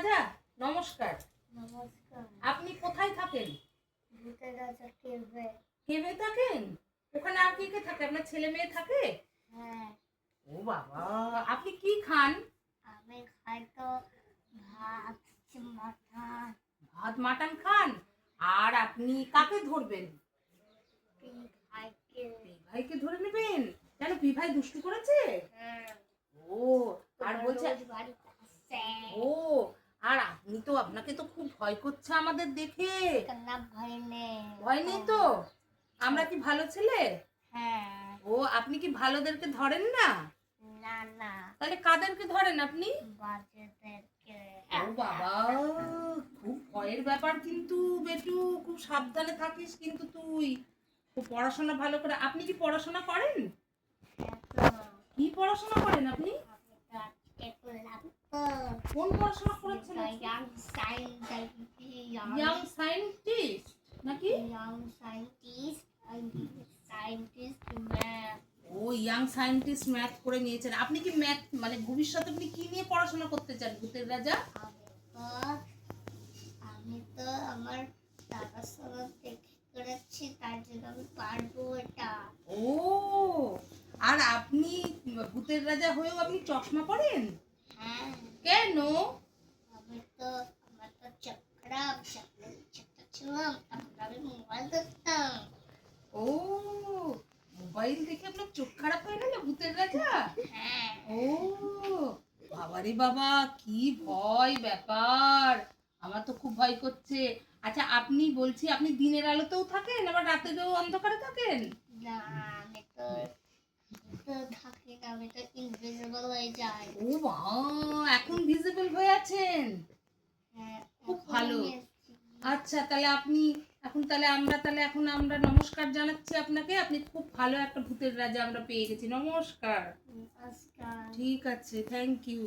রাজা নমস্কার। নমস্কার। আপনি কোথায় থাকেন? ভূতের রাজা কেভে। কেভে থাকেন? ওখানে আর কে কে থাকে? আপনার ছেলে মেয়ে থাকে? হ্যাঁ। ও বাবা, আপনি কি খান? আমি খাই তো ভাত, মাটন। ভাত মাটন খান? আর আপনি কাকে ধরবেন? ভাইকে। ভাইকে ধরে নেবেন? কেন, ভাই দুষ্টু করেছে? হ্যাঁ। ও, আর বলছে বাড়িতে আসছে। ও, আর আপনি তো, আপনাকে তো খুব ভয় করছে আমাদের দেখে। না, ভয় নেই। ভয় নেই তো? আমরা কি ভালো ছেলে? হ্যাঁ। ও, আপনি কি ভালোদেরকে ধরেন না? না না, তাহলে কাদেরকে ধরেন আপনি? বাচ্চাদেরকে। ও বাবা, খুব ভয়ের ব্যাপার কিন্তু বেটু, খুব সাবধানে থাকিস কিন্তু তুই। খুব পড়াশোনা ভালো করে। আপনি কি পড়াশোনা করেন? কি পড়াশোনা করেন আপনি? কোন পড়াশোনা করেছেন? ইয়াং সায়েন্টিস্ট নাকি? ও, ইয়াং সায়েন্টিস্ট ম্যাথ করে নিয়েছেন। আপনি কি ম্যাথ মানে ভবিষ্যতে আপনি কি নিয়ে পড়াশোনা করতে চান ভূতের রাজা? আমি তো আমার দাদার সঙ্গে দেখে করেছি, তার জন্য আমি পারবো এটা। ও, আর আপনি ভূতের রাজা হয়েও আপনি চশমা পরেন? হ্যাঁ। কেন? আমার তো চক্রাম ছিলাম, তখন আমি মোবাইল দেখতাম। ও, মোবাইল দেখে আপনার চোখ খারাপ হয়ে গেল ভূতের রাজা? হ্যাঁ। ও বাবারে বাবা, কি ভয় ব্যাপার! আমার তো খুব ভয় করছে। আচ্ছা, আপনি বলছি আপনি দিনের আলোতেও থাকেন আবার রাতেরও অন্ধকারে থাকেন? না, আমি তো থাকি না, আমি তো ইনভিজিবল হয়ে যাই। ও মা, এখন ভিজিবল হয়ে আছেন? হ্যাঁ, খুব এখন ভালো। আমি এসেছি। আচ্ছা, তাহলে আপনি এখন আমরা নমস্কার জানাচ্ছি আপনাকে। আপনি খুব ভালো একটা ভূতের রাজা আমরা পেয়ে গেছি। নমস্কার। নমস্কার। ঠিক আছে, থ্যাংক ইউ।